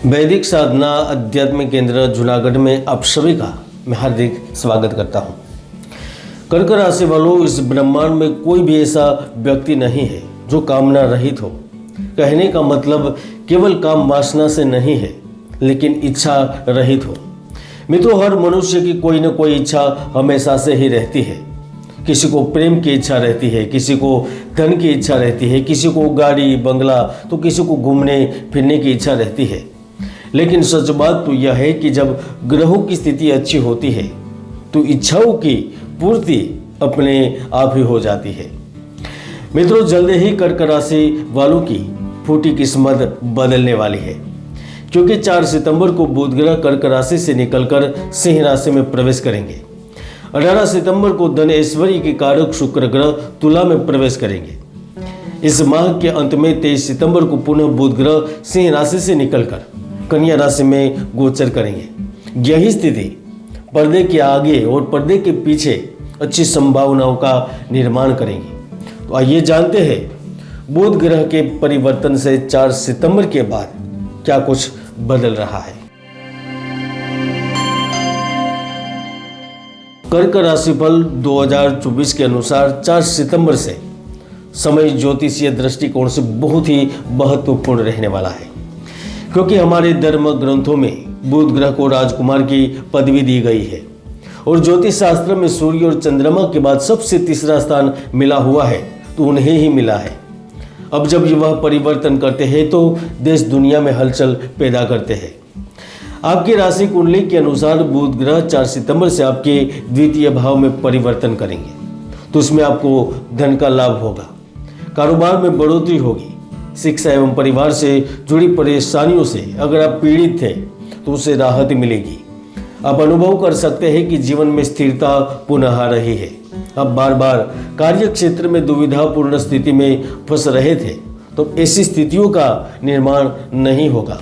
वैदिक साधना अध्यात्म केंद्र जूनागढ़ में आप सभी का मैं हार्दिक स्वागत करता हूं। कर्क राशि वालों, इस ब्रह्मांड में कोई भी ऐसा व्यक्ति नहीं है जो कामना रहित हो। कहने का मतलब केवल काम वासना से नहीं है, लेकिन इच्छा रहित हो। मित्रों, हर मनुष्य की कोई न कोई इच्छा हमेशा से ही रहती है। किसी को प्रेम की इच्छा रहती है, किसी को धन की इच्छा रहती है, किसी को गाड़ी बंगला, तो किसी को घूमने फिरने की इच्छा रहती है। लेकिन सच बात तो यह है कि जब ग्रहों की स्थिति अच्छी होती है तो इच्छाओं की पूर्ति अपने आप ही हो जाती है। मित्रों, जल्द ही कर्क राशि वालों की फूटी किस्मत बदलने वाली है, क्योंकि 4 सितंबर को बुध ग्रह कर्क राशि से निकलकर सिंह राशि में प्रवेश करेंगे। 18 सितंबर को धन ऐश्वर्य के कारक शुक्र ग्रह तुला में प्रवेश करेंगे। इस माह के अंत में 23 सितंबर को पुनः बुध ग्रह सिंह राशि से निकलकर कन्या राशि में गोचर करेंगे। यही स्थिति पर्दे के आगे और पर्दे के पीछे अच्छी संभावनाओं का निर्माण करेंगी। तो आइए जानते हैं बुध ग्रह के परिवर्तन से 4 सितंबर के बाद क्या कुछ बदल रहा है। कर्क राशिफल 2024 के अनुसार 4 सितंबर से समय ज्योतिषीय दृष्टिकोण से बहुत ही महत्वपूर्ण रहने वाला है, क्योंकि हमारे धर्म ग्रंथों में बुध ग्रह को राजकुमार की पदवी दी गई है और ज्योतिष शास्त्र में सूर्य और चंद्रमा के बाद सबसे तीसरा स्थान मिला हुआ है तो उन्हें ही मिला है। अब जब वह परिवर्तन करते हैं तो देश दुनिया में हलचल पैदा करते हैं। आपकी राशि कुंडली के अनुसार बुध ग्रह 4 सितंबर से आपके द्वितीय भाव में परिवर्तन करेंगे, तो इसमें आपको धन का लाभ होगा, कारोबार में बढ़ोतरी होगी, शिक्षा एवं परिवार से जुड़ी परेशानियों से अगर आप पीड़ित थे तो उससे राहत मिलेगी। आप अनुभव कर सकते हैं कि जीवन में स्थिरता पुनः आ रही है। आप बार बार कार्य क्षेत्र में दुविधापूर्ण स्थिति में फंस रहे थे, तो ऐसी स्थितियों का निर्माण नहीं होगा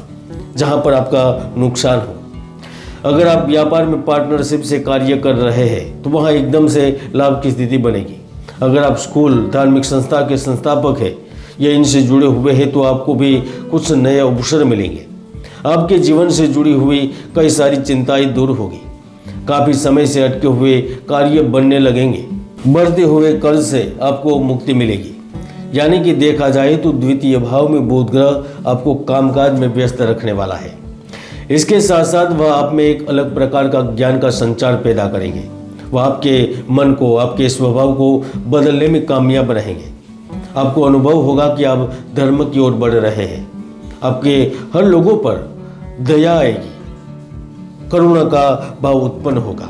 जहां पर आपका नुकसान हो। अगर आप व्यापार में पार्टनरशिप से कार्य कर रहे हैं तो वहां एकदम से लाभ की स्थिति बनेगी। अगर आप स्कूल, धार्मिक संस्था के संस्थापक हैं या इनसे जुड़े हुए हैं तो आपको भी कुछ नए अवसर मिलेंगे। आपके जीवन से जुड़ी हुई कई सारी चिंताएं दूर होगी। काफ़ी समय से अटके हुए कार्य बनने लगेंगे। बढ़ते हुए कर्ज से आपको मुक्ति मिलेगी। यानी कि देखा जाए तो द्वितीय भाव में बुध ग्रह आपको कामकाज में व्यस्त रखने वाला है। इसके साथ साथ वह आप में एक अलग प्रकार का ज्ञान का संचार पैदा करेंगे। वह आपके मन को, आपके स्वभाव को बदलने में कामयाब रहेंगे। आपको अनुभव होगा कि आप धर्म की ओर बढ़ रहे हैं। आपके हर लोगों पर दया आएगी, करुणा का भाव उत्पन्न होगा।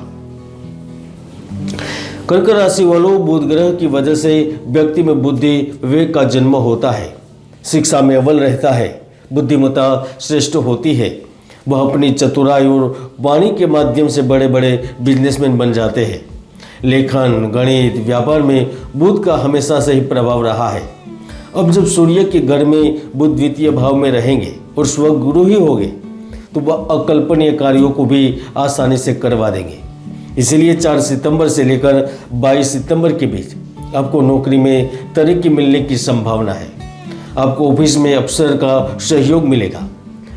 कर्क राशि वालों, बुध ग्रह की वजह से व्यक्ति में बुद्धि विवेक का जन्म होता है, शिक्षा में अव्वल रहता है, बुद्धिमत्ता श्रेष्ठ होती है। वह अपनी चतुराई और वाणी के माध्यम से बड़े बड़े बिजनेसमैन बन जाते हैं। लेखन, गणित, व्यापार में बुध का हमेशा से ही प्रभाव रहा है। अब जब सूर्य के घर में बुध द्वितीय भाव में रहेंगे और स्वगुरु ही होंगे तो वह अकल्पनीय कार्यों को भी आसानी से करवा देंगे। इसीलिए 4 सितंबर से लेकर 22 सितंबर के बीच आपको नौकरी में तरक्की मिलने की संभावना है। आपको ऑफिस में अफसर का सहयोग मिलेगा।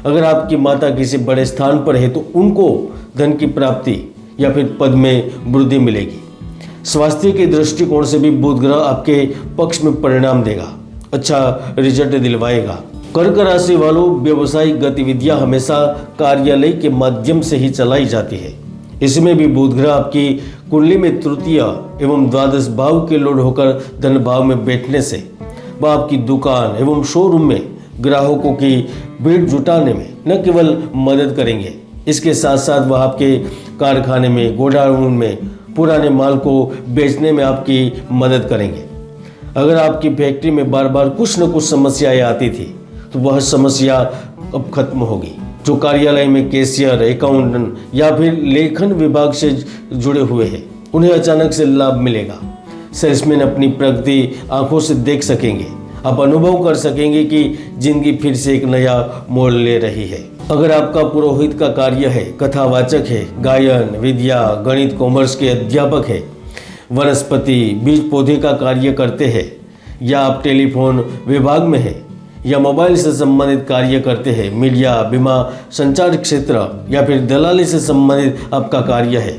अगर आपकी माता किसी बड़े स्थान पर है तो उनको धन की प्राप्ति या फिर पद में वृद्धि मिलेगी। स्वास्थ्य के दृष्टिकोण से भी बुध ग्रह आपके पक्ष में परिणाम देगा, अच्छा रिजल्ट दिलवाएगा। कर्क राशि वालों, व्यवसायिक गतिविधियां हमेशा कार्यालय के माध्यम से ही चलाई जाती है। इसमें भी बुध ग्रह आपकी कुंडली में तृतीय एवं द्वादश भाव के लोड होकर धन भाव में बैठने से वह आपकी दुकान एवं शोरूम में ग्राहकों की भीड़ जुटाने में न केवल मदद करेंगे, इसके साथ साथ वह आपके कारखाने में, गोडाउन में पुराने माल को बेचने में आपकी मदद करेंगे। अगर आपकी फैक्ट्री में बार बार कुछ न कुछ समस्याएं आती थी तो वह समस्या अब खत्म होगी। जो कार्यालय में कैशियर, अकाउंटेंट या फिर लेखन विभाग से जुड़े हुए हैं उन्हें अचानक से लाभ मिलेगा। सेल्समैन अपनी प्रगति आंखों से देख सकेंगे। आप अनुभव कर सकेंगे कि जिंदगी फिर से एक नया मोड़ ले रही है। अगर आपका पुरोहित का कार्य है, कथावाचक है, गायन, विद्या, गणित, कॉमर्स के अध्यापक है, वनस्पति बीज पौधे का कार्य करते हैं या आप टेलीफोन विभाग में है या मोबाइल से संबंधित कार्य करते हैं, मीडिया, बीमा, संचार क्षेत्र या फिर दलाली से संबंधित आपका कार्य है,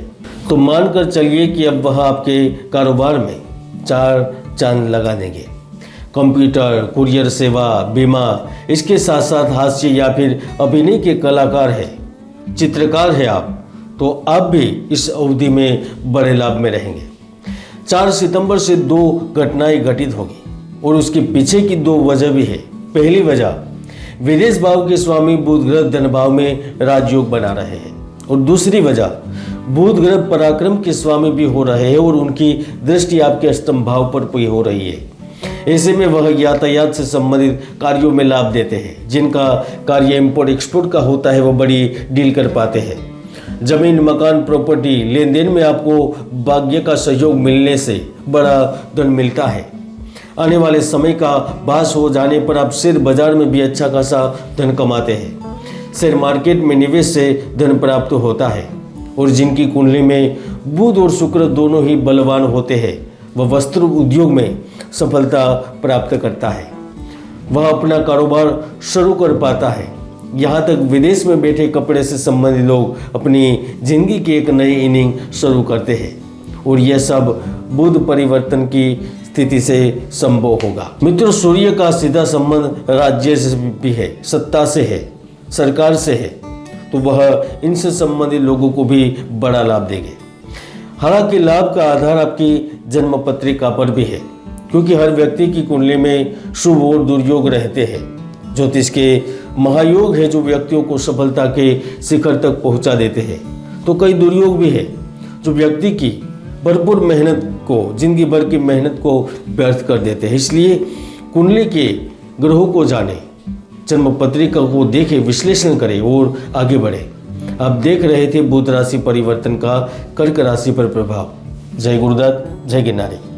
तो मानकर चलिए कि अब वह आपके कारोबार में 4 चांद लगा देंगे। कंप्यूटर, कुरियर सेवा, बीमा, इसके साथ साथ हास्य या फिर अभिनय के कलाकार है, चित्रकार है आप, तो आप भी इस अवधि में बड़े लाभ में रहेंगे। 4 सितंबर से 2 घटनाएं घटित होगी और उसके पीछे की 2 वजह भी है। पहली वजह, विदेश भाव के स्वामी बुध ग्रह धन भाव में राजयोग बना रहे हैं और दूसरी वजह, बुध ग्रह पराक्रम के स्वामी भी हो रहे हैं और उनकी दृष्टि आपके अष्टम भाव पर भी हो रही है। ऐसे में वह यातायात से संबंधित कार्यों में लाभ देते हैं। जिनका कार्य इंपोर्ट एक्सपोर्ट का होता है वो बड़ी डील कर पाते हैं। जमीन, मकान, प्रॉपर्टी लेन देन में आपको भाग्य का सहयोग मिलने से बड़ा धन मिलता है। आने वाले समय का भास हो जाने पर आप शेयर बाजार में भी अच्छा खासा धन कमाते हैं। शेयर मार्केट में निवेश से धन प्राप्त होता है और जिनकी कुंडली में बुध और शुक्र दोनों ही बलवान होते हैं वह वस्त्र उद्योग में सफलता प्राप्त करता है। वह अपना कारोबार शुरू कर पाता है। यहाँ तक विदेश में बैठे कपड़े से संबंधित लोग अपनी जिंदगी की एक नई इनिंग शुरू करते हैं और यह सब बुध परिवर्तन की स्थिति से संभव होगा। मित्रों, सूर्य का सीधा संबंध राज्य से भी है, सत्ता से है, सरकार से है, तो वह इनसे संबंधित लोगों को भी बड़ा लाभ देंगे। हालांकि लाभ का आधार आपकी जन्म पत्रिका पर भी है, क्योंकि हर व्यक्ति की कुंडली में शुभ और दुर्योग रहते हैं। ज्योतिष के महायोग है जो व्यक्तियों को सफलता के शिखर तक पहुंचा देते हैं, तो कई दुर्योग भी है जो व्यक्ति की भरपूर मेहनत को, जिंदगी भर की मेहनत को व्यर्थ कर देते हैं। इसलिए कुंडली के ग्रहों को जाने, जन्म पत्रिका को देखें, विश्लेषण करें और आगे बढ़े। आप देख रहे थे बुध राशि परिवर्तन का कर्क राशि पर प्रभाव। जय गुरुदत्त, जय गिरनारी।